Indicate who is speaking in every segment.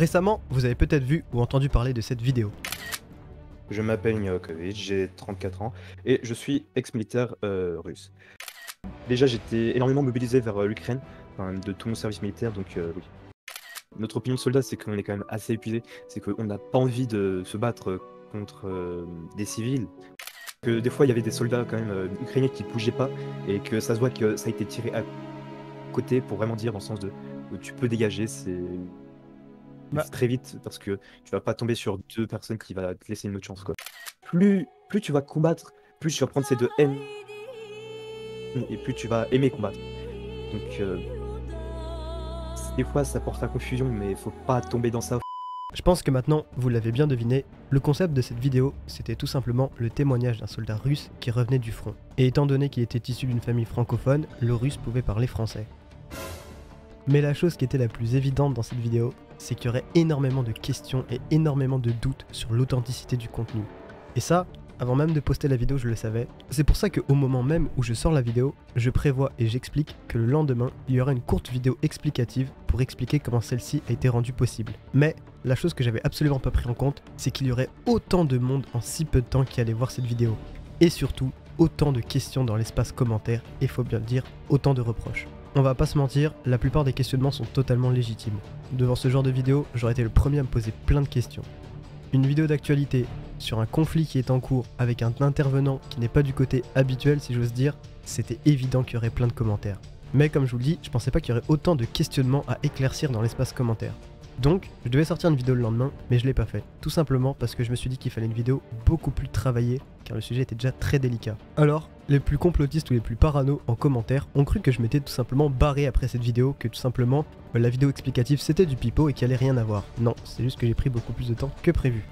Speaker 1: Récemment, vous avez peut-être vu ou entendu parler de cette vidéo.
Speaker 2: Je m'appelle Niakovic, j'ai 34 ans et je suis ex-militaire russe. Déjà, j'étais énormément mobilisé vers l'Ukraine, enfin, de tout mon service militaire, donc oui. Notre opinion de soldat, c'est qu'on est quand même assez épuisé, c'est qu'on n'a pas envie de se battre contre des civils. Que des fois, il y avait des soldats quand même ukrainiens qui ne bougeaient pas et que ça se voit que ça a été tiré à côté pour vraiment dire dans le sens de tu peux dégager, c'est très vite parce que tu vas pas tomber sur deux personnes qui va te laisser une autre chance, quoi. Plus tu vas combattre, plus tu vas prendre ces deux haines et plus tu vas aimer combattre. Donc des fois ça porte à confusion, mais faut pas tomber dans ça.
Speaker 1: Je pense que maintenant, vous l'avez bien deviné, le concept de cette vidéo, c'était tout simplement le témoignage d'un soldat russe qui revenait du front. Et étant donné qu'il était issu d'une famille francophone, le russe pouvait parler français. Mais la chose qui était la plus évidente dans cette vidéo, c'est qu'il y aurait énormément de questions et énormément de doutes sur l'authenticité du contenu. Et ça, avant même de poster la vidéo, je le savais. C'est pour ça qu'au moment même où je sors la vidéo, je prévois et j'explique que le lendemain, il y aura une courte vidéo explicative pour expliquer comment celle-ci a été rendue possible. Mais la chose que j'avais absolument pas pris en compte, c'est qu'il y aurait autant de monde en si peu de temps qui allait voir cette vidéo. Et surtout, autant de questions dans l'espace commentaire et faut bien le dire, autant de reproches. On va pas se mentir, la plupart des questionnements sont totalement légitimes. Devant ce genre de vidéo, j'aurais été le premier à me poser plein de questions. Une vidéo d'actualité sur un conflit qui est en cours avec un intervenant qui n'est pas du côté habituel si j'ose dire, c'était évident qu'il y aurait plein de commentaires. Mais comme je vous le dis, je pensais pas qu'il y aurait autant de questionnements à éclaircir dans l'espace commentaire. Donc, je devais sortir une vidéo le lendemain, mais je l'ai pas fait. Tout simplement parce que je me suis dit qu'il fallait une vidéo beaucoup plus travaillée, car le sujet était déjà très délicat. Alors, les plus complotistes ou les plus parano en commentaire ont cru que je m'étais tout simplement barré après cette vidéo, que tout simplement la vidéo explicative c'était du pipeau et qu'il allait rien avoir. Non, c'est juste que j'ai pris beaucoup plus de temps que prévu.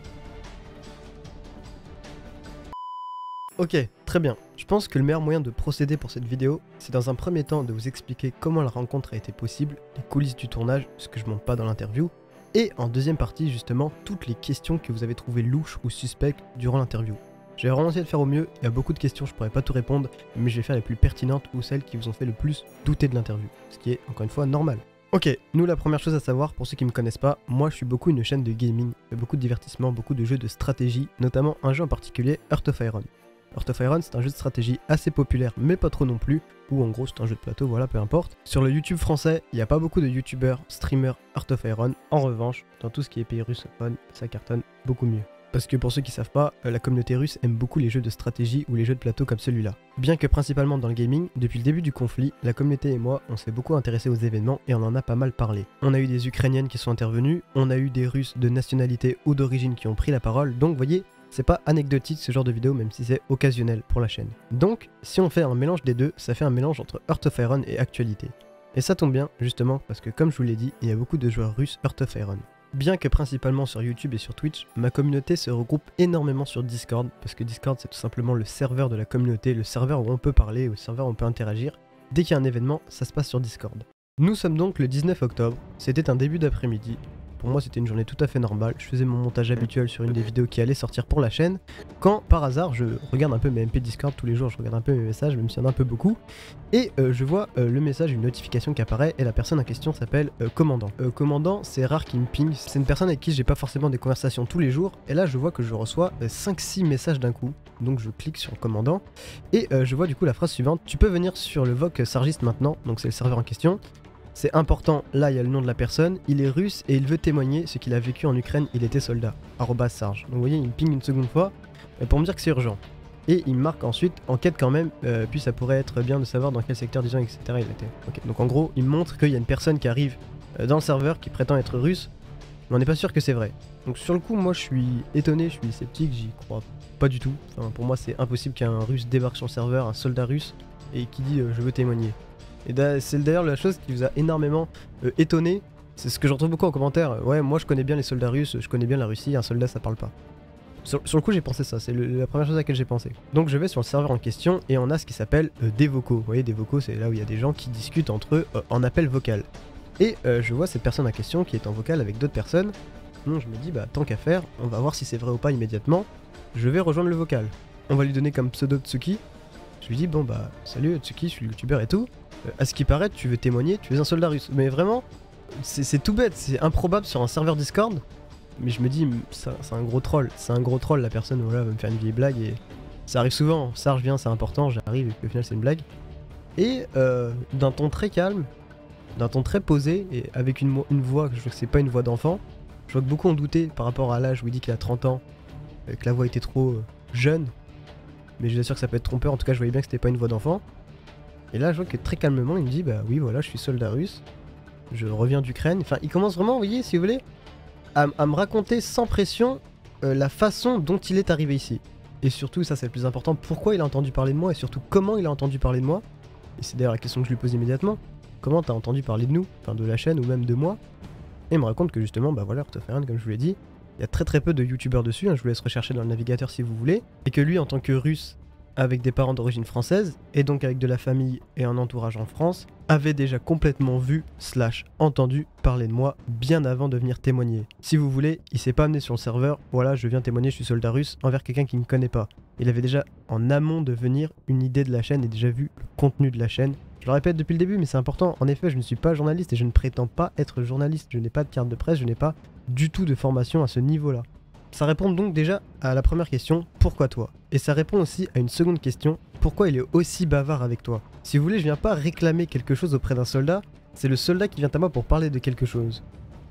Speaker 1: Ok, très bien. Je pense que le meilleur moyen de procéder pour cette vidéo, c'est dans un premier temps de vous expliquer comment la rencontre a été possible, les coulisses du tournage, ce que je montre pas dans l'interview, et en deuxième partie justement toutes les questions que vous avez trouvées louches ou suspectes durant l'interview. Je vais vraiment essayer de faire au mieux, il y a beaucoup de questions, je pourrais pas tout répondre, mais je vais faire les plus pertinentes ou celles qui vous ont fait le plus douter de l'interview, ce qui est encore une fois normal. Ok, nous la première chose à savoir, pour ceux qui me connaissent pas, moi je suis beaucoup une chaîne de gaming, beaucoup de divertissement, beaucoup de jeux de stratégie, notamment un jeu en particulier, Heart of Iron. Heart of Iron, c'est un jeu de stratégie assez populaire, mais pas trop non plus, ou en gros c'est un jeu de plateau, voilà, peu importe. Sur le YouTube français, il n'y a pas beaucoup de youtubeurs, streamers Heart of Iron. En revanche, dans tout ce qui est pays russophone, ça cartonne beaucoup mieux. Parce que pour ceux qui savent pas, la communauté russe aime beaucoup les jeux de stratégie ou les jeux de plateau comme celui-là. Bien que principalement dans le gaming, depuis le début du conflit, la communauté et moi, on s'est beaucoup intéressé aux événements et on en a pas mal parlé. On a eu des Ukrainiennes qui sont intervenues, on a eu des Russes de nationalité ou d'origine qui ont pris la parole, donc vous voyez, c'est pas anecdotique ce genre de vidéo même si c'est occasionnel pour la chaîne. Donc, si on fait un mélange des deux, ça fait un mélange entre Heart of Iron et actualité. Et ça tombe bien, justement, parce que comme je vous l'ai dit, il y a beaucoup de joueurs russes Heart of Iron. Bien que principalement sur YouTube et sur Twitch, ma communauté se regroupe énormément sur Discord, parce que Discord c'est tout simplement le serveur de la communauté, le serveur où on peut parler, le serveur où on peut interagir. Dès qu'il y a un événement, ça se passe sur Discord. Nous sommes donc le 19 octobre, c'était un début d'après-midi. Pour moi c'était une journée tout à fait normale, je faisais mon montage habituel sur une des vidéos qui allait sortir pour la chaîne, quand par hasard je regarde un peu mes MP Discord tous les jours, je regarde un peu mes messages, même s'il y en a un peu beaucoup, et je vois le message, une notification qui apparaît, et la personne en question s'appelle Commandant. Commandant, c'est rare qu'il me ping, c'est une personne avec qui j'ai pas forcément des conversations tous les jours, et là je vois que je reçois 5-6 messages d'un coup, donc je clique sur Commandant, et je vois du coup la phrase suivante, tu peux venir sur le VOC Sargist maintenant, donc c'est le serveur en question. C'est important, là il y a le nom de la personne, il est russe et il veut témoigner ce qu'il a vécu en Ukraine, il était soldat, @sarge. Donc vous voyez, il me ping une seconde fois pour me dire que c'est urgent. Et il me marque ensuite enquête quand même, puis ça pourrait être bien de savoir dans quel secteur disons etc. il était. Okay. Donc en gros, il me montre qu'il y a une personne qui arrive dans le serveur qui prétend être russe, mais on n'est pas sûr que c'est vrai. Donc sur le coup, moi je suis étonné, je suis sceptique, j'y crois pas du tout. Enfin, pour moi c'est impossible qu'un russe débarque sur le serveur, un soldat russe, et qui dit je veux témoigner. Et c'est d'ailleurs la chose qui vous a énormément étonné, c'est ce que je retrouve beaucoup en commentaire. Ouais, moi je connais bien les soldats russes, je connais bien la Russie, un soldat ça parle pas. Sur le coup j'ai pensé ça, c'est la première chose à laquelle j'ai pensé. Donc je vais sur le serveur en question et on a ce qui s'appelle des vocaux. Vous voyez, des vocaux c'est là où il y a des gens qui discutent entre eux en appel vocal. Et je vois cette personne en question qui est en vocal avec d'autres personnes. Donc je me dis bah tant qu'à faire, on va voir si c'est vrai ou pas immédiatement. Je vais rejoindre le vocal. On va lui donner comme pseudo Tsuki. Je lui dis bon bah salut Tsuki, je suis youtubeur et tout. À ce qui paraît, tu veux témoigner, tu es un soldat russe. Mais vraiment, C'est tout bête, c'est improbable sur un serveur Discord. Mais je me dis, c'est un gros troll. C'est un gros troll, la personne voilà, va me faire une vieille blague et ça arrive souvent. Ça, je viens, c'est important, j'arrive et puis au final c'est une blague. Et d'un ton très calme, d'un ton très posé et avec une voix que je vois que c'est pas une voix d'enfant. Je vois que beaucoup ont douté par rapport à l'âge où il dit qu'il a 30 ans, que la voix était trop jeune. Mais je vous assure que ça peut être trompeur, en tout cas je voyais bien que c'était pas une voix d'enfant. Et là je vois que très calmement il me dit bah oui voilà je suis soldat russe, je reviens d'Ukraine. Enfin il commence vraiment, vous voyez si vous voulez, à me raconter sans pression la façon dont il est arrivé ici. Et surtout, ça c'est le plus important, pourquoi il a entendu parler de moi et surtout comment il a entendu parler de moi. Et c'est d'ailleurs la question que je lui pose immédiatement. Comment t'as entendu parler de nous, enfin de la chaîne ou même de moi. Et il me raconte que justement, bah voilà, Rtoferen, comme je vous l'ai dit, il y a très peu de youtubeurs dessus, hein, je vous laisse rechercher dans le navigateur si vous voulez. Et que lui, en tant que russe, avec des parents d'origine française, et donc avec de la famille et un entourage en France, avait déjà complètement vu / entendu parler de moi bien avant de venir témoigner. Si vous voulez, il s'est pas amené sur le serveur, voilà je viens témoigner, je suis soldat russe, envers quelqu'un qui ne connaît pas. Il avait déjà en amont de venir une idée de la chaîne et déjà vu le contenu de la chaîne. Je le répète depuis le début mais c'est important, en effet je ne suis pas journaliste et je ne prétends pas être journaliste, je n'ai pas de carte de presse, je n'ai pas du tout de formation à ce niveau-là. Ça répond donc déjà à la première question, pourquoi toi? Et ça répond aussi à une seconde question, pourquoi il est aussi bavard avec toi? Si vous voulez, je viens pas réclamer quelque chose auprès d'un soldat, c'est le soldat qui vient à moi pour parler de quelque chose.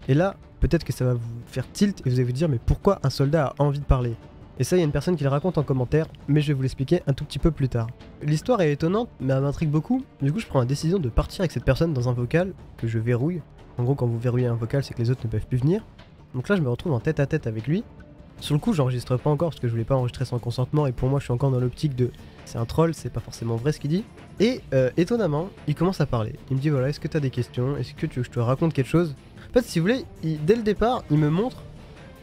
Speaker 1: Et là, peut-être que ça va vous faire tilt et vous allez vous dire, mais pourquoi un soldat a envie de parler? Et ça, il y a une personne qui le raconte en commentaire, mais je vais vous l'expliquer un tout petit peu plus tard. L'histoire est étonnante, mais elle m'intrigue beaucoup. Du coup, je prends la décision de partir avec cette personne dans un vocal que je verrouille. En gros, quand vous verrouillez un vocal, c'est que les autres ne peuvent plus venir. Donc là, je me retrouve en tête à tête avec lui. Sur le coup, j'enregistre pas encore parce que je voulais pas enregistrer sans consentement et pour moi, je suis encore dans l'optique de c'est un troll, c'est pas forcément vrai ce qu'il dit. Et étonnamment, il commence à parler. Il me dit voilà, est-ce que t'as des questions? Est-ce que tu veux que je te raconte quelque chose? En fait, si vous voulez, dès le départ, il me montre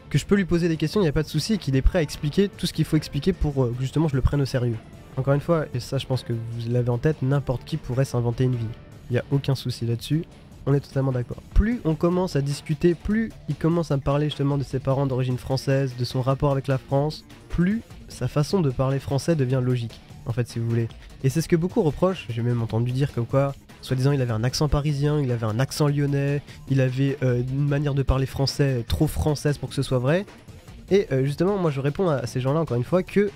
Speaker 1: que je peux lui poser des questions, il n'y a pas de souci, et qu'il est prêt à expliquer tout ce qu'il faut expliquer pour que justement je le prenne au sérieux. Encore une fois, et ça je pense que vous l'avez en tête, n'importe qui pourrait s'inventer une vie. Il n'y a aucun souci là-dessus. On est totalement d'accord. Plus on commence à discuter, plus il commence à me parler justement de ses parents d'origine française, de son rapport avec la France, plus sa façon de parler français devient logique, en fait, si vous voulez. Et c'est ce que beaucoup reprochent, j'ai même entendu dire comme quoi, soi-disant il avait un accent parisien, il avait un accent lyonnais, il avait une manière de parler français trop française pour que ce soit vrai. Et justement, moi je réponds à ces gens-là encore une fois que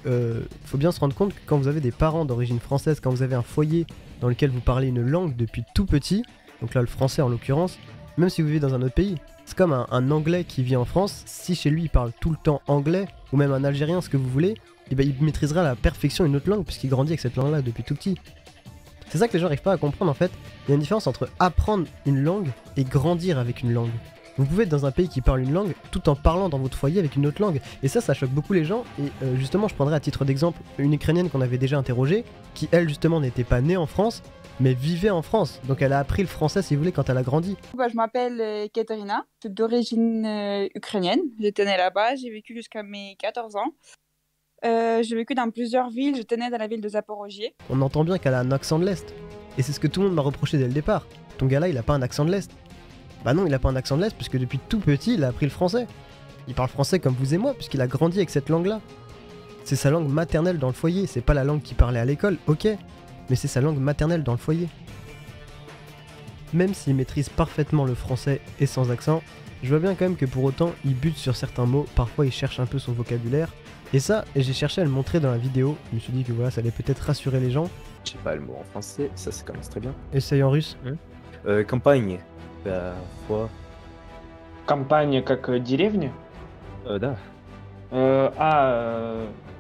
Speaker 1: faut bien se rendre compte que quand vous avez des parents d'origine française, quand vous avez un foyer dans lequel vous parlez une langue depuis tout petit, donc là le français en l'occurrence, même si vous vivez dans un autre pays, c'est comme un anglais qui vit en France, si chez lui il parle tout le temps anglais, ou même un algérien, ce que vous voulez, et ben il maîtrisera à la perfection une autre langue puisqu'il grandit avec cette langue-là depuis tout petit. C'est ça que les gens n'arrivent pas à comprendre en fait, il y a une différence entre apprendre une langue et grandir avec une langue. Vous pouvez être dans un pays qui parle une langue tout en parlant dans votre foyer avec une autre langue. Et ça choque beaucoup les gens. Et justement, je prendrai à titre d'exemple une Ukrainienne qu'on avait déjà interrogée, qui elle justement n'était pas née en France, mais vivait en France. Donc elle a appris le français, si vous voulez, quand elle a grandi.
Speaker 3: Je m'appelle Katerina, je suis d'origine ukrainienne. J'étais née là-bas, j'ai vécu jusqu'à mes 14 ans. J'ai vécu dans plusieurs villes, j'étais née dans la ville de Zaporogie.
Speaker 1: On entend bien qu'elle a un accent de l'Est. Et c'est ce que tout le monde m'a reproché dès le départ. Ton gars là, il a pas un accent de l'Est. Bah non, il a pas un accent de l'Est, puisque depuis tout petit, il a appris le français. Il parle français comme vous et moi, puisqu'il a grandi avec cette langue-là. C'est sa langue maternelle dans le foyer, c'est pas la langue qu'il parlait à l'école, ok, mais c'est sa langue maternelle dans le foyer. Même s'il maîtrise parfaitement le français et sans accent, je vois bien quand même que pour autant, il bute sur certains mots, parfois il cherche un peu son vocabulaire. Et ça, j'ai cherché à le montrer dans la vidéo, je me suis dit que voilà, ça allait peut-être rassurer les gens.
Speaker 2: Je sais pas le mot en français, ça commence très bien.
Speaker 1: Essaye en russe.
Speaker 2: Campagne. Bah, quoi?
Speaker 4: Campagne как деревня?
Speaker 2: Да.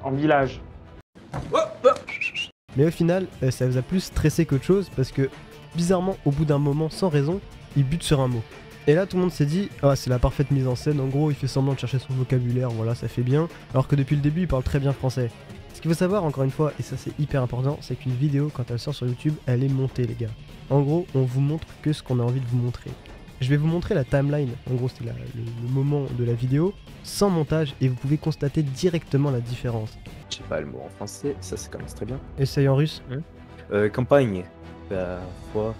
Speaker 4: En village.
Speaker 1: Mais au final, ça vous a plus stressé qu'autre chose parce que, bizarrement, au bout d'un moment, sans raison, il bute sur un mot. Et là, tout le monde s'est dit, ah, c'est la parfaite mise en scène, en gros, il fait semblant de chercher son vocabulaire, voilà, ça fait bien, alors que depuis le début, il parle très bien français. Ce qu'il faut savoir, encore une fois, et ça c'est hyper important, c'est qu'une vidéo, quand elle sort sur YouTube, elle est montée, les gars. En gros, on vous montre que ce qu'on a envie de vous montrer. Je vais vous montrer la timeline, en gros c'est le moment de la vidéo, sans montage, et vous pouvez constater directement la différence.
Speaker 2: Je sais pas le mot en français, ça commence très bien.
Speaker 1: Essaye en russe.
Speaker 2: Campagne. Bah, quoi?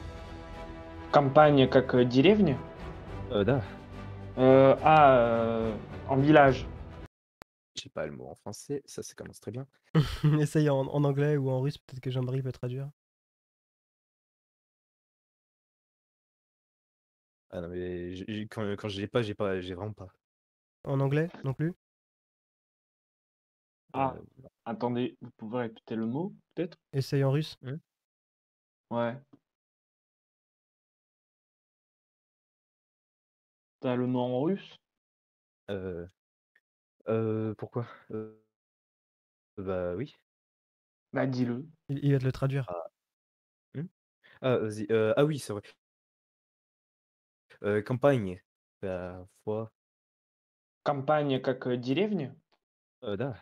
Speaker 4: Campagne как деревня?
Speaker 2: Да.
Speaker 4: En village.
Speaker 2: Je sais pas le mot en français, ça commence très bien.
Speaker 1: Essaye en anglais ou en russe, peut-être que Jean-Marie peut traduire.
Speaker 2: Ah non, mais quand j'ai vraiment pas.
Speaker 1: En anglais non plus?
Speaker 4: Ah,
Speaker 2: Euh,
Speaker 4: attendez, vous pouvez répéter le mot, peut-être?
Speaker 1: Essaye en russe?
Speaker 4: Ouais. T'as le nom en russe?
Speaker 2: euh, pourquoi? Bah oui.
Speaker 4: Bah, dis-le.
Speaker 1: Il va te le traduire.
Speaker 2: Ah, hmm? Vas-y. Ah oui, c'est vrai. Campagne. Bah, foi.
Speaker 4: Campagne как деревня?
Speaker 2: Da.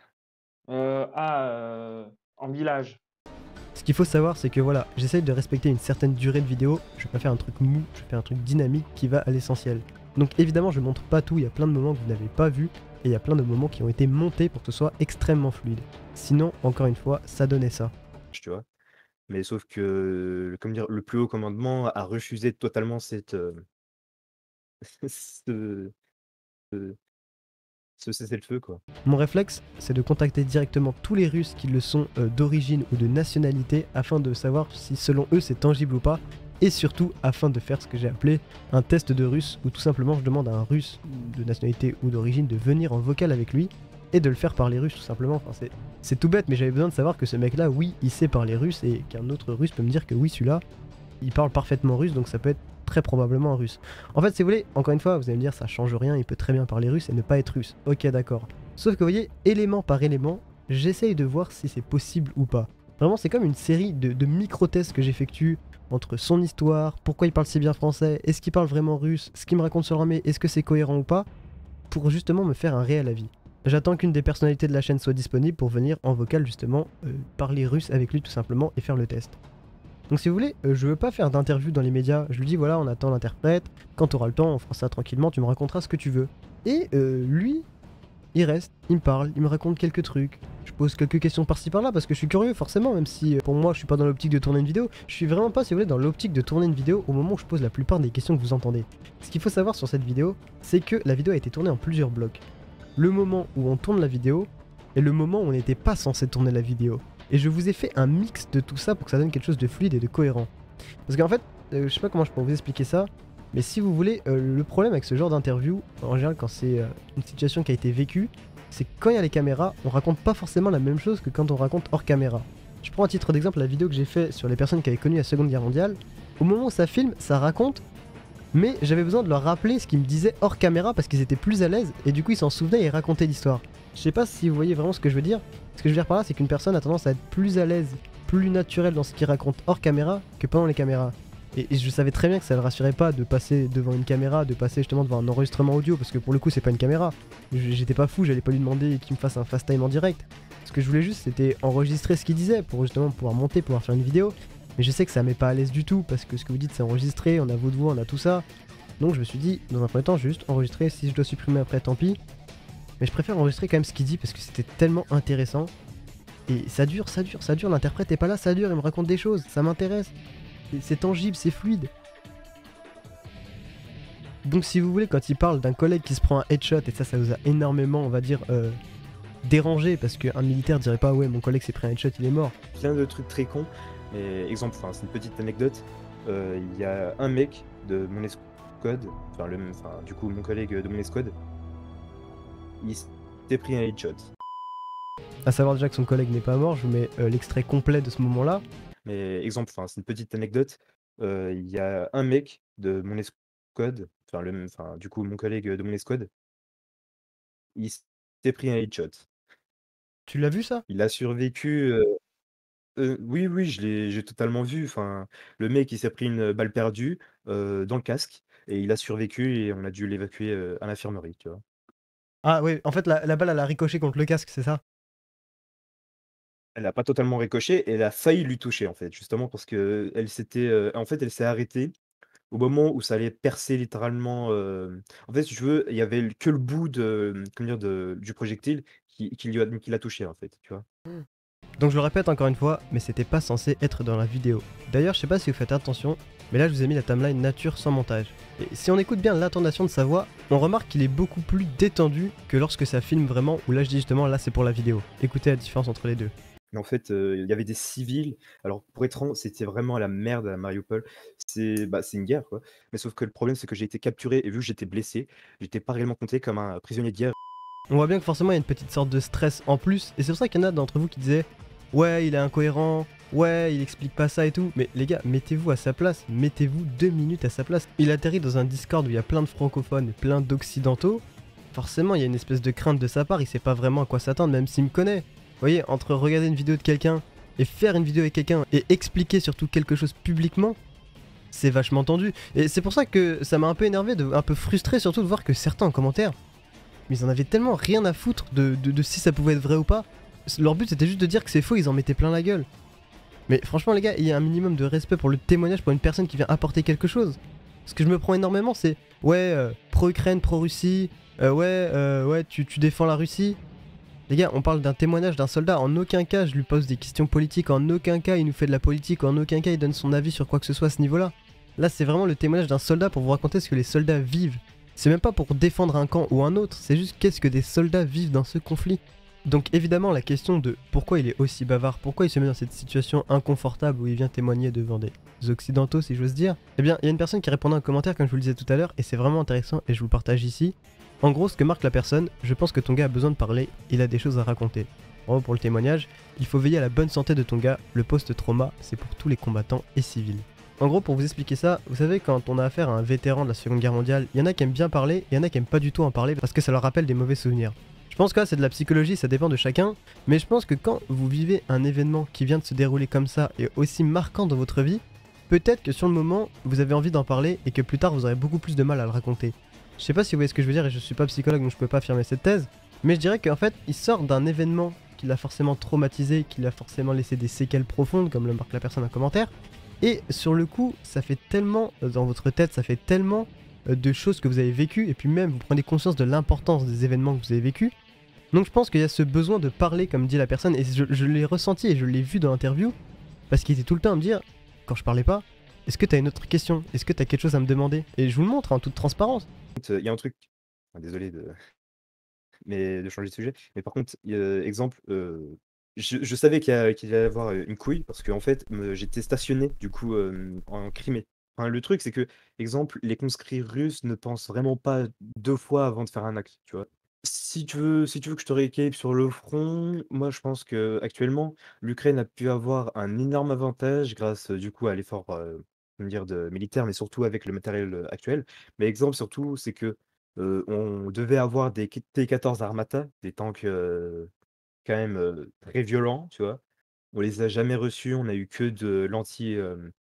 Speaker 4: En village.
Speaker 1: Ce qu'il faut savoir, c'est que voilà, j'essaye de respecter une certaine durée de vidéo, je vais pas faire un truc mou, je fais un truc dynamique qui va à l'essentiel. Donc évidemment, je montre pas tout, il y a plein de moments que vous n'avez pas vus, et il y a plein de moments qui ont été montés pour que ce soit extrêmement fluide. Sinon, encore une fois, ça donnait ça.
Speaker 2: Tu vois? Mais sauf que, comment dire? Le plus haut commandement a refusé totalement cette, ce ce ce cessez-le-feu, quoi.
Speaker 1: Mon réflexe, c'est de contacter directement tous les Russes qui le sont d'origine ou de nationalité afin de savoir si selon eux c'est tangible ou pas, et surtout afin de faire ce que j'ai appelé un test de russe, où tout simplement je demande à un russe de nationalité ou d'origine de venir en vocal avec lui et de le faire parler russe tout simplement. Enfin, c'est tout bête, mais j'avais besoin de savoir que ce mec-là, oui, il sait parler russe, et qu'un autre russe peut me dire que oui, celui-là, il parle parfaitement russe, donc ça peut être très probablement un russe. En fait, si vous voulez, encore une fois, vous allez me dire, ça change rien, il peut très bien parler russe et ne pas être russe. Ok, d'accord. Sauf que vous voyez, élément par élément, j'essaye de voir si c'est possible ou pas. Vraiment, c'est comme une série de micro-tests que j'effectue entre son histoire, pourquoi il parle si bien français, est-ce qu'il parle vraiment russe, ce qu'il me raconte sur l'armée, est-ce que c'est cohérent ou pas, pour justement me faire un réel avis. J'attends qu'une des personnalités de la chaîne soit disponible pour venir en vocal justement parler russe avec lui tout simplement et faire le test. Donc si vous voulez, je veux pas faire d'interview dans les médias, je lui dis voilà, on attend l'interprète, quand tu auras le temps, on fera ça tranquillement, tu me raconteras ce que tu veux. Et lui, il reste, il me parle, il me raconte quelques trucs, je pose quelques questions par-ci par-là parce que je suis curieux forcément, même si pour moi je suis pas dans l'optique de tourner une vidéo, je suis vraiment pas, si vous voulez, dans l'optique de tourner une vidéo au moment où je pose la plupart des questions que vous entendez. Ce qu'il faut savoir sur cette vidéo, c'est que la vidéo a été tournée en plusieurs blocs. Le moment où on tourne la vidéo et le moment où on n'était pas censé tourner la vidéo. Et je vous ai fait un mix de tout ça pour que ça donne quelque chose de fluide et de cohérent. Parce qu'en fait, je sais pas comment je pourrais vous expliquer ça, mais si vous voulez, le problème avec ce genre d'interview, en général quand c'est une situation qui a été vécue, c'est que quand il y a les caméras, on raconte pas forcément la même chose que quand on raconte hors caméra. Je prends à titre d'exemple la vidéo que j'ai fait sur les personnes qui avaient connu la Seconde Guerre mondiale. Au moment où ça filme, ça raconte, mais j'avais besoin de leur rappeler ce qu'ils me disaient hors caméra parce qu'ils étaient plus à l'aise et du coup ils s'en souvenaient et racontaient l'histoire. Je sais pas si vous voyez vraiment ce que je veux dire. Ce que je veux dire par là, c'est qu'une personne a tendance à être plus à l'aise, plus naturelle dans ce qu'il raconte hors caméra que pendant les caméras. Et je savais très bien que ça le rassurait pas de passer devant une caméra, de passer justement devant un enregistrement audio, parce que pour le coup c'est pas une caméra. J'étais pas fou, j'allais pas lui demander qu'il me fasse un fast time en direct. Ce que je voulais juste c'était enregistrer ce qu'il disait pour justement pouvoir monter, pouvoir faire une vidéo. Mais je sais que ça met pas à l'aise du tout, parce que ce que vous dites c'est enregistré, on a votre voix, on a tout ça. Donc je me suis dit, dans un premier temps, juste enregistrer, si je dois supprimer après tant pis. Mais je préfère enregistrer quand même ce qu'il dit parce que c'était tellement intéressant. Et ça dure, l'interprète est pas là, ça dure, il me raconte des choses, ça m'intéresse. C'est tangible, c'est fluide. Donc si vous voulez, quand il parle d'un collègue qui se prend un headshot, et ça vous a énormément, on va dire, dérangé, parce qu'un militaire dirait pas ouais mon collègue s'est pris un headshot, il est mort.
Speaker 2: Plein de trucs très cons. Mais exemple, c'est une petite anecdote. Il y a un mec de mon escouade, du coup mon collègue de mon escouade, il s'est pris un headshot.
Speaker 1: À savoir déjà que son collègue n'est pas mort, je vous mets l'extrait complet de ce moment-là.
Speaker 2: Mais exemple, c'est une petite anecdote. Il y a un mec de mon escouade, du coup mon collègue de mon escouade, il s'est pris un headshot.
Speaker 1: Tu l'as vu ça?
Speaker 2: Il a survécu. Oui, oui, j'ai totalement vu. Le mec, il s'est pris une balle perdue dans le casque et il a survécu et on a dû l'évacuer à l'infirmerie, tu vois.
Speaker 1: Ah ouais, en fait la balle elle a ricoché contre le casque, c'est ça?
Speaker 2: Elle a pas totalement ricoché et elle a failli lui toucher, en fait, justement parce qu'elle s'était, en fait, elle s'est arrêtée au moment où ça allait percer littéralement, en fait, si tu veux, il y avait que le bout de, comment dire? Du projectile qui l'a touché, en fait, tu vois?
Speaker 1: Donc je le répète encore une fois, mais c'était pas censé être dans la vidéo. D'ailleurs, je sais pas si vous faites attention, mais là je vous ai mis la timeline nature sans montage. Et si on écoute bien l'intonation de sa voix, on remarque qu'il est beaucoup plus détendu que lorsque ça filme vraiment, où là je dis justement là c'est pour la vidéo. Écoutez la différence entre les deux.
Speaker 2: Mais en fait, il y avait des civils. Alors pour être franc, c'était vraiment la merde à Mariupol. C'est une guerre, quoi. Mais sauf que le problème, c'est que j'ai été capturé et vu que j'étais blessé, j'étais pas réellement compté comme un prisonnier de guerre.
Speaker 1: On voit bien que forcément il y a une petite sorte de stress en plus, et c'est pour ça qu'il y en a d'entre vous qui disaient ouais, il est incohérent, ouais, il explique pas ça et tout. Mais les gars, mettez-vous à sa place, mettez-vous 2 minutes à sa place. Il atterrit dans un Discord où il y a plein de francophones et plein d'occidentaux. Forcément, il y a une espèce de crainte de sa part, il sait pas vraiment à quoi s'attendre, même s'il me connaît. Vous voyez, entre regarder une vidéo de quelqu'un et faire une vidéo avec quelqu'un et expliquer surtout quelque chose publiquement, c'est vachement tendu. Et c'est pour ça que ça m'a un peu énervé, un peu frustré surtout de voir que certains en commentaire, mais ils en avaient tellement rien à foutre de si ça pouvait être vrai ou pas. Leur but c'était juste de dire que c'est faux, ils en mettaient plein la gueule. Mais franchement les gars, il y a un minimum de respect pour le témoignage pour une personne qui vient apporter quelque chose. Ce que je me prends énormément c'est ouais, pro-Ukraine, pro-Russie, ouais, tu défends la Russie. Les gars, on parle d'un témoignage d'un soldat, en aucun cas je lui pose des questions politiques, en aucun cas il nous fait de la politique, en aucun cas il donne son avis sur quoi que ce soit à ce niveau-là. Là c'est vraiment le témoignage d'un soldat pour vous raconter ce que les soldats vivent. C'est même pas pour défendre un camp ou un autre, c'est juste qu'est-ce que des soldats vivent dans ce conflit. Donc évidemment la question de pourquoi il est aussi bavard, pourquoi il se met dans cette situation inconfortable où il vient témoigner devant des occidentaux si j'ose dire, eh bien il y a une personne qui répondait en commentaire comme je vous le disais tout à l'heure et c'est vraiment intéressant et je vous le partage ici. En gros ce que marque la personne, je pense que ton gars a besoin de parler, il a des choses à raconter. Bravo pour le témoignage, il faut veiller à la bonne santé de ton gars, le post-trauma c'est pour tous les combattants et civils. En gros pour vous expliquer ça, vous savez quand on a affaire à un vétéran de la Seconde Guerre mondiale, il y en a qui aiment bien parler et il y en a qui aiment pas du tout en parler parce que ça leur rappelle des mauvais souvenirs. Je pense que là c'est de la psychologie, ça dépend de chacun, mais je pense que quand vous vivez un événement qui vient de se dérouler comme ça et aussi marquant dans votre vie, peut-être que sur le moment vous avez envie d'en parler et que plus tard vous aurez beaucoup plus de mal à le raconter. Je sais pas si vous voyez ce que je veux dire et je suis pas psychologue donc je peux pas affirmer cette thèse, mais je dirais qu'en fait il sort d'un événement qui l'a forcément traumatisé, qui l'a forcément laissé des séquelles profondes comme le marque la personne en commentaire, et sur le coup ça fait tellement dans votre tête, ça fait tellement de choses que vous avez vécues et puis même vous prenez conscience de l'importance des événements que vous avez vécus. Donc je pense qu'il y a ce besoin de parler comme dit la personne et je l'ai ressenti et je l'ai vu dans l'interview parce qu'il était tout le temps à me dire quand je parlais pas, est-ce que t'as une autre question, est-ce que t'as quelque chose à me demander, et je vous le montre en toute transparence.
Speaker 2: Il y a un truc, désolé de changer de sujet, mais par contre, exemple, je savais qu'il allait y avoir une couille parce qu'en fait, j'étais stationné du coup en Crimée. Enfin, le truc, c'est que, exemple, les conscrits russes ne pensent vraiment pas 2 fois avant de faire un acte, tu vois. Si tu veux que je te rééquilibre sur le front, moi je pense que actuellement l'Ukraine a pu avoir un énorme avantage grâce du coup à l'effort comment dire, militaire, mais surtout avec le matériel actuel. Mais exemple surtout, c'est que on devait avoir des T-14 Armata, des tanks quand même, très violents, tu vois? On les a jamais reçus, on a eu que de l'anti,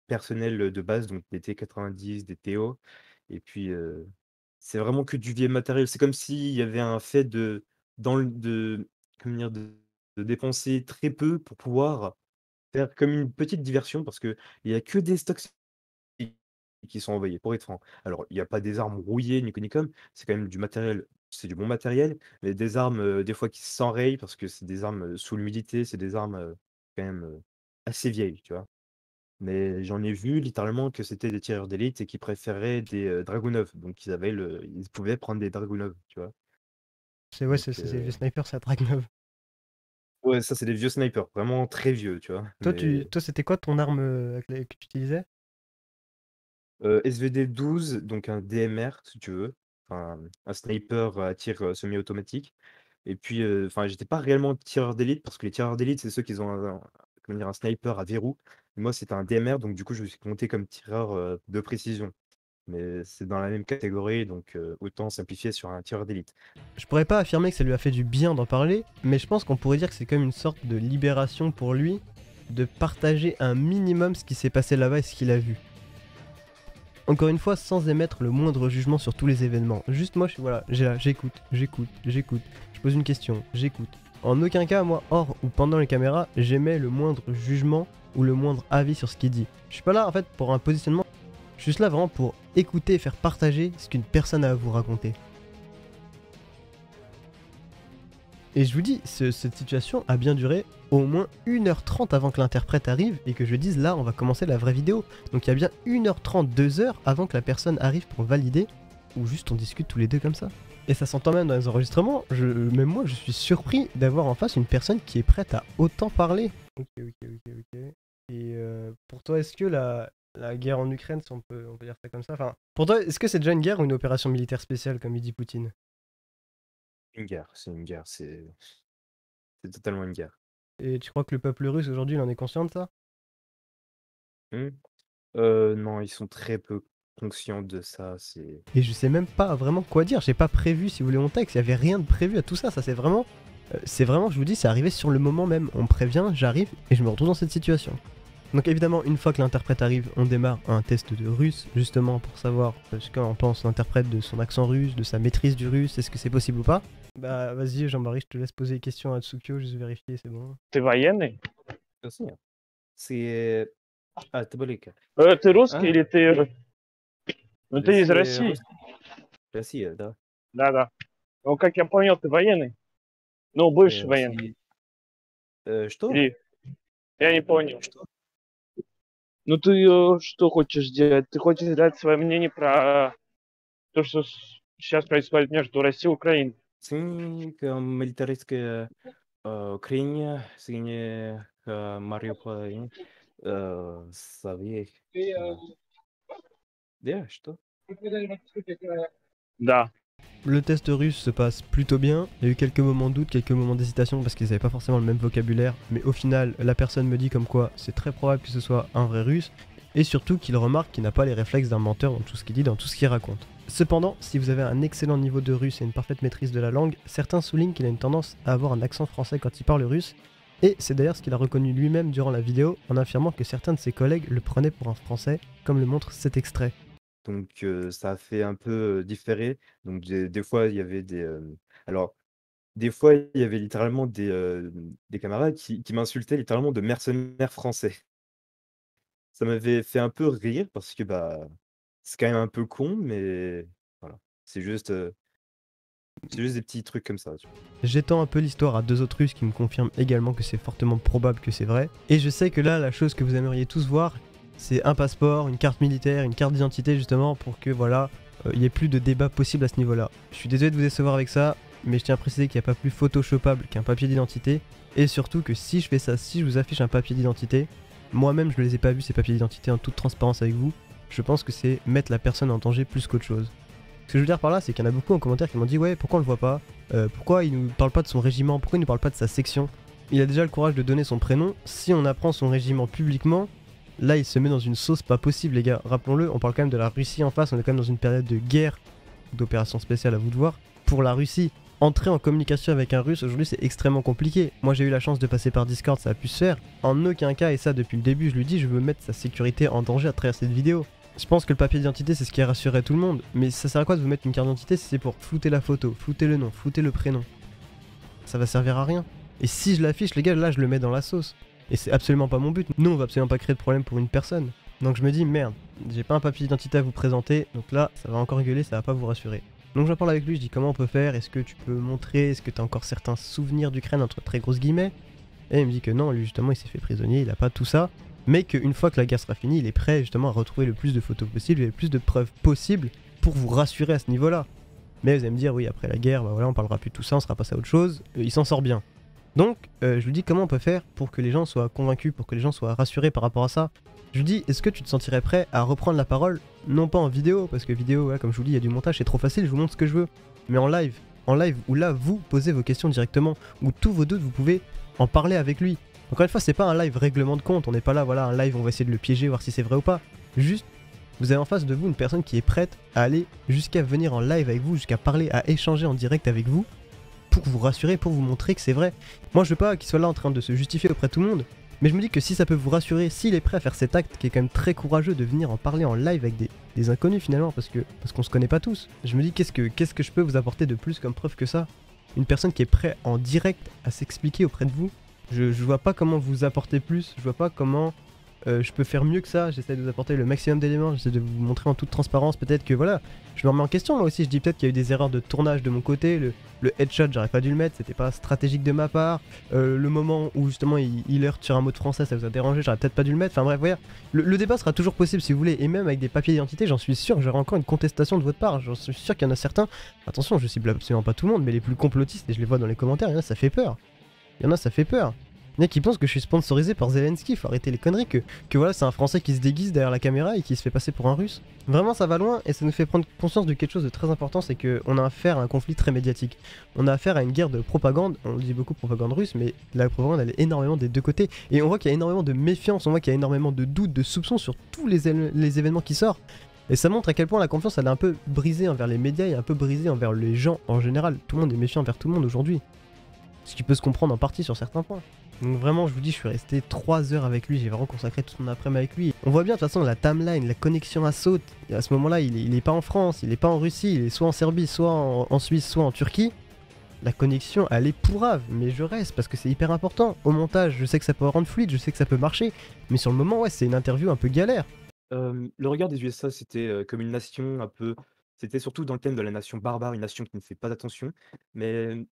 Speaker 2: personnel, de base, donc des T-90, des TO et puis, c'est vraiment que du vieil matériel. C'est comme s'il y avait un fait dans le de comment dire? De dépenser très peu pour pouvoir faire comme une petite diversion parce qu'il y a que des stocks qui sont envoyés, pour être franc. Alors, il y a pas des armes rouillées ni quoi ni comme, c'est quand même du matériel, c'est du bon matériel, mais des armes, des fois qui s'enrayent parce que c'est des armes, sous l'humidité, c'est des armes, quand même, assez vieilles, tu vois? Mais j'en ai vu littéralement que c'était des tireurs d'élite et qui préféraient des, Dragunov, donc ils pouvaient prendre des Dragunov, tu vois?
Speaker 1: C'est ouais,
Speaker 2: Donc
Speaker 1: c'est les snipers, c'est à Dragnov.
Speaker 2: ouais, ça c'est des vieux snipers, vraiment très vieux, tu vois? Mais
Speaker 1: Toi c'était quoi ton arme que tu utilisais?
Speaker 2: SVD-12, donc un DMR si tu veux, enfin un sniper à tir, semi-automatique et puis, enfin j'étais pas réellement tireur d'élite parce que les tireurs d'élite, c'est ceux qui ont un comment dire? Un sniper à verrou. Moi, c'était un DMR donc du coup, je me suis compté comme tireur, de précision. Mais c'est dans la même catégorie donc, autant simplifier sur un tireur d'élite.
Speaker 1: Je pourrais pas affirmer que ça lui a fait du bien d'en parler, mais je pense qu'on pourrait dire que c'est comme une sorte de libération pour lui de partager un minimum ce qui s'est passé là-bas et ce qu'il a vu. Encore une fois, sans émettre le moindre jugement sur tous les événements. Juste moi, j'écoute. Je pose une question, j'écoute. En aucun cas, moi, hors ou pendant les caméras, j'émets le moindre jugement ou le moindre avis sur ce qu'il dit. Je suis pas là, en fait, pour un positionnement. Je suis juste là vraiment pour écouter et faire partager ce qu'une personne a à vous raconter. Et je vous dis, cette situation a bien duré au moins 1h30 avant que l'interprète arrive et que je dise là on va commencer la vraie vidéo. Donc il y a bien 1h30, 2h avant que la personne arrive pour valider ou juste on discute tous les deux comme ça. Et ça s'entend même dans les enregistrements. Même moi, je suis surpris d'avoir en face une personne qui est prête à autant parler. Ok. Et pour toi, est-ce que la guerre en Ukraine, si on peut dire ça comme ça, enfin, pour toi, est-ce que c'est déjà une guerre ou une opération militaire spéciale, comme il dit Poutine?
Speaker 2: C'est une guerre, c'est totalement une guerre.
Speaker 1: Et tu crois que le peuple russe aujourd'hui, il en est conscient de ça?
Speaker 2: Mmh. Non, ils sont très peu conscients de ça, c'est
Speaker 1: Et je sais même pas vraiment quoi dire. J'ai pas prévu, si vous voulez, mon texte. Il y avait rien de prévu à tout ça. Ça, c'est vraiment, je vous dis, c'est arrivé sur le moment même. On me prévient, j'arrive et je me retrouve dans cette situation. Donc évidemment, une fois que l'interprète arrive, on démarre un test de russe, justement pour savoir ce qu'en pense l'interprète de son accent russe, de sa maîtrise du russe, est-ce que c'est possible ou pas. Bah vas-y Jean-Marie, je te laisse poser les questions à Tsukio, juste vérifier, c'est bon.
Speaker 4: Ты военный?
Speaker 2: aussi, hein. C'est ты более-ка.
Speaker 4: Ты русский
Speaker 2: А?
Speaker 4: или ты... Ну, ты из
Speaker 2: C'est
Speaker 4: России.
Speaker 2: русский. Россия, да.
Speaker 4: Да. Ну, как я понял, ты военный. Ну, бывший
Speaker 2: Э,
Speaker 4: военный.
Speaker 2: Что?
Speaker 4: Или... Я не понял.
Speaker 2: Что?
Speaker 4: Ну, ты что хочешь делать? Ты хочешь дать свое мнение про то, что сейчас происходит между Россией и Украиной?
Speaker 2: Синька милитаристская Украине, сине Мариуполь, Савей. Что?
Speaker 4: Да.
Speaker 1: Le test russe se passe plutôt bien, il y a eu quelques moments de doute, quelques moments d'hésitation parce qu'ils n'avaient pas forcément le même vocabulaire, mais au final, la personne me dit comme quoi c'est très probable que ce soit un vrai russe, et surtout qu'il remarque qu'il n'a pas les réflexes d'un menteur dans tout ce qu'il dit, dans tout ce qu'il raconte. Cependant, si vous avez un excellent niveau de russe et une parfaite maîtrise de la langue, certains soulignent qu'il a une tendance à avoir un accent français quand il parle russe, et c'est d'ailleurs ce qu'il a reconnu lui-même durant la vidéo en affirmant que certains de ses collègues le prenaient pour un français, comme le montre cet extrait.
Speaker 2: Donc ça a fait un peu différer. Donc des fois, il y avait alors, des fois, il y avait littéralement des camarades qui m'insultaient littéralement de mercenaires français. Ça m'avait fait un peu rire parce que, bah, c'est quand même un peu con, mais voilà. C'est juste des petits trucs comme ça, tu vois?
Speaker 1: J'étends un peu l'histoire à deux autres Russes qui me confirment également que c'est fortement probable que c'est vrai. Et je sais que là, la chose que vous aimeriez tous voir, c'est un passeport, une carte militaire, une carte d'identité justement pour que voilà, il n'y ait plus de débat possible à ce niveau-là. Je suis désolé de vous décevoir avec ça, mais je tiens à préciser qu'il n'y a pas plus photoshopable qu'un papier d'identité. Et surtout que si je fais ça, si je vous affiche un papier d'identité, moi-même je ne les ai pas vus ces papiers d'identité en toute transparence avec vous, je pense que c'est mettre la personne en danger plus qu'autre chose. Ce que je veux dire par là, c'est qu'il y en a beaucoup en commentaire qui m'ont dit ouais, pourquoi on le voit pas, pourquoi il nous parle pas de son régiment, pourquoi il nous parle pas de sa section. Il a déjà le courage de donner son prénom, si on apprend son régiment publiquement, là il se met dans une sauce pas possible les gars. Rappelons-le, on parle quand même de la Russie en face, on est quand même dans une période de guerre, d'opération spéciale à vous de voir. Pour la Russie, entrer en communication avec un russe aujourd'hui c'est extrêmement compliqué. Moi j'ai eu la chance de passer par Discord, ça a pu se faire. En aucun cas, et ça depuis le début je lui dis, je veux mettre sa sécurité en danger à travers cette vidéo. Je pense que le papier d'identité c'est ce qui rassurerait tout le monde, mais ça sert à quoi de vous mettre une carte d'identité si c'est pour flouter la photo, flouter le nom, flouter le prénom? Ça va servir à rien. Et si je l'affiche les gars, là je le mets dans la sauce. Et c'est absolument pas mon but, nous on va absolument pas créer de problème pour une personne. Donc je me dis merde, j'ai pas un papier d'identité à vous présenter, donc là ça va encore gueuler, ça va pas vous rassurer. Donc j'en parle avec lui, je dis comment on peut faire, est-ce que tu peux montrer, est-ce que t'as encore certains souvenirs d'Ukraine entre très grosses guillemets? Et il me dit que non, lui justement il s'est fait prisonnier, il a pas tout ça, mais qu'une fois que la guerre sera finie, il est prêt justement à retrouver le plus de photos possible et le plus de preuves possibles pour vous rassurer à ce niveau-là. Mais vous allez me dire oui, après la guerre, bah voilà, on parlera plus de tout ça, on sera passé à autre chose, il s'en sort bien. Donc je lui dis comment on peut faire pour que les gens soient convaincus, pour que les gens soient rassurés par rapport à ça. Je lui dis est-ce que tu te sentirais prêt à reprendre la parole, non pas en vidéo, parce que vidéo, voilà, comme je vous dis, il y a du montage, c'est trop facile, je vous montre ce que je veux, mais en live où là vous posez vos questions directement, où tous vos doutes vous pouvez en parler avec lui. Encore une fois, c'est pas un live règlement de compte, on n'est pas là, voilà, un live on va essayer de le piéger, voir si c'est vrai ou pas. Juste, vous avez en face de vous une personne qui est prête à aller jusqu'à venir en live avec vous, jusqu'à parler, à échanger en direct avec vous, pour vous rassurer, pour vous montrer que c'est vrai. Moi je veux pas qu'il soit là en train de se justifier auprès de tout le monde, mais je me dis que si ça peut vous rassurer, s'il est prêt à faire cet acte qui est quand même très courageux de venir en parler en live avec des inconnus finalement, parce qu'on se connaît pas tous, je me dis qu'est-ce que je peux vous apporter de plus comme preuve que ça? Une personne qui est prête en direct à s'expliquer auprès de vous, je vois pas comment vous apporter plus, je vois pas comment je peux faire mieux que ça, j'essaie de vous apporter le maximum d'éléments, j'essaie de vous montrer en toute transparence, peut-être que voilà, je me remets en question moi aussi, je dis peut-être qu'il y a eu des erreurs de tournage de mon côté, le headshot j'aurais pas dû le mettre, c'était pas stratégique de ma part, le moment où justement il heurte sur un mot de français ça vous a dérangé, j'aurais peut-être pas dû le mettre, enfin bref, voilà, le débat sera toujours possible si vous voulez, et même avec des papiers d'identité, j'en suis sûr que j'aurai encore une contestation de votre part, j'en suis sûr qu'il y en a certains, attention je cible absolument pas tout le monde, mais les plus complotistes, et je les vois dans les commentaires, il y en a ça fait peur, il y en a ça fait peur. Il y en a qui pensent que je suis sponsorisé par Zelensky, faut arrêter les conneries, que voilà c'est un français qui se déguise derrière la caméra et qui se fait passer pour un russe. Vraiment ça va loin et ça nous fait prendre conscience de quelque chose de très important, c'est qu'on a affaire à un conflit très médiatique. On a affaire à une guerre de propagande, on dit beaucoup propagande russe, mais la propagande elle est énormément des deux côtés. Et on voit qu'il y a énormément de méfiance, on voit qu'il y a énormément de doutes, de soupçons sur tous les événements qui sortent. Et ça montre à quel point la confiance elle est un peu brisée envers les médias et un peu brisée envers les gens en général. Tout le monde est méfiant envers tout le monde aujourd'hui. Ce qui peut se comprendre en partie sur certains points. Donc vraiment je vous dis je suis resté 3 heures avec lui, j'ai vraiment consacré toute mon après-midi avec lui. On voit bien de toute façon la timeline, la connexion à saute, et à ce moment là il est pas en France, il est pas en Russie, il est soit en Serbie, soit en Suisse, soit en Turquie. La connexion elle est pourrave, mais je reste parce que c'est hyper important. Au montage je sais que ça peut rendre fluide, je sais que ça peut marcher, mais sur le moment ouais c'est une interview un peu galère.
Speaker 2: Le regard des USA, c'était comme une nation un peu. C'était surtout dans le thème de la nation barbare, une nation qui ne fait pas attention. Mais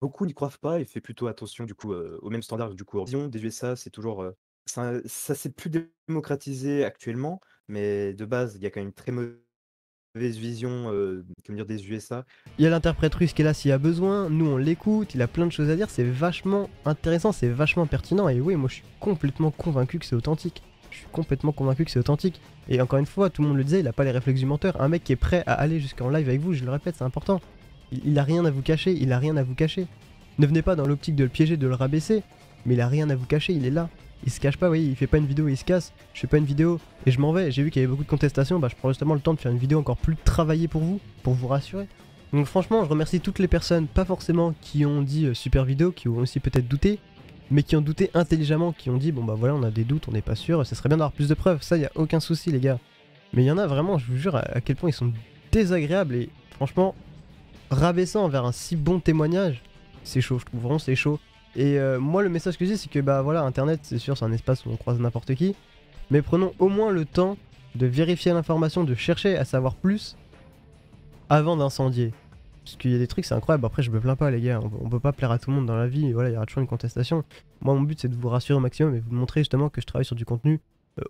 Speaker 2: beaucoup n'y croient pas et fait plutôt attention du coup, aux mêmes standards du coup. Vision des USA, c'est toujours, ça s'est plus démocratisé actuellement, mais de base, il y a quand même une très mauvaise vision, comment dire, des USA.
Speaker 1: Il y a l'interprète russe qui est là s'il y a besoin, nous on l'écoute, il a plein de choses à dire, c'est vachement intéressant, c'est vachement pertinent et oui moi je suis complètement convaincu que c'est authentique. Je suis complètement convaincu que c'est authentique. Et encore une fois, tout le monde le disait, il a pas les réflexes du menteur. Un mec qui est prêt à aller jusqu'en live avec vous, je le répète, c'est important. Il a rien à vous cacher, il a rien à vous cacher. Ne venez pas dans l'optique de le piéger, de le rabaisser, mais il a rien à vous cacher, il est là. Il se cache pas, vous voyez, il fait pas une vidéo et il se casse. Je fais pas une vidéo et je m'en vais. J'ai vu qu'il y avait beaucoup de contestations, bah je prends justement le temps de faire une vidéo encore plus travaillée pour vous rassurer. Donc franchement, je remercie toutes les personnes, pas forcément qui ont dit super vidéo, qui ont aussi peut-être douté, mais qui ont douté intelligemment, qui ont dit bon bah voilà on a des doutes, on n'est pas sûr, ça serait bien d'avoir plus de preuves, ça y a aucun souci les gars. Mais il y en a vraiment, je vous jure à quel point ils sont désagréables et franchement rabaissant envers un si bon témoignage, c'est chaud, je trouve vraiment c'est chaud. Et moi le message que j'ai c'est que bah voilà internet c'est sûr c'est un espace où on croise n'importe qui, mais prenons au moins le temps de vérifier l'information, de chercher à savoir plus avant d'incendier. Parce qu'il y a des trucs, c'est incroyable. Après, je me plains pas, les gars. On peut pas plaire à tout le monde dans la vie. Et voilà, il y aura toujours une contestation. Moi, mon but, c'est de vous rassurer au maximum et vous montrer justement que je travaille sur du contenu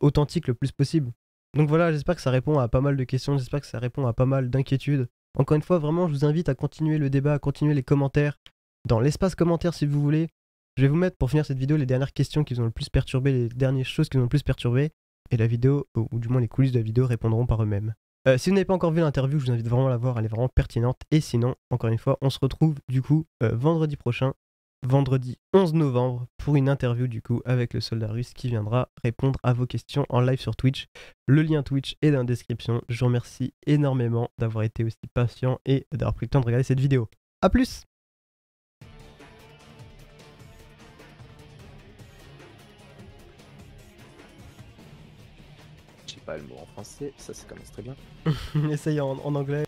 Speaker 1: authentique le plus possible. Donc voilà, j'espère que ça répond à pas mal de questions. J'espère que ça répond à pas mal d'inquiétudes. Encore une fois, vraiment, je vous invite à continuer le débat, à continuer les commentaires. Dans l'espace commentaires, si vous voulez. Je vais vous mettre, pour finir cette vidéo, les dernières questions qui vous ont le plus perturbé, les dernières choses qui vous ont le plus perturbé. Et la vidéo, ou du moins les coulisses de la vidéo, répondront par eux-mêmes. Si vous n'avez pas encore vu l'interview, je vous invite vraiment à la voir, elle est vraiment pertinente. Et sinon, encore une fois, on se retrouve du coup vendredi prochain, vendredi 11 novembre, pour une interview du coup avec le soldat russe qui viendra répondre à vos questions en live sur Twitch. Le lien Twitch est dans la description. Je vous remercie énormément d'avoir été aussi patient et d'avoir pris le temps de regarder cette vidéo. A plus!
Speaker 2: Je sais pas le mot en français, ça commence très bien.
Speaker 1: Essaye en anglais.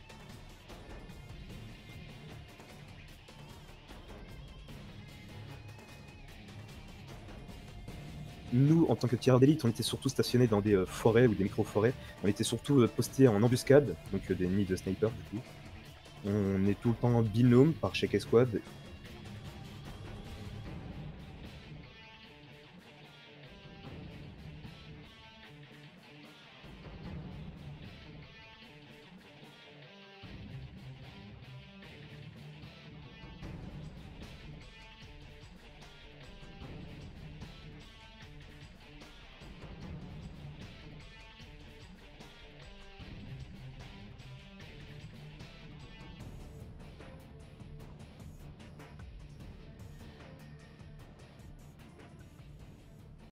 Speaker 2: Nous, en tant que tireurs d'élite, on était surtout stationnés dans des forêts ou des micro-forêts. On était surtout postés en embuscade, donc des nids de snipers du coup. On est tout le temps en binôme par chaque escouade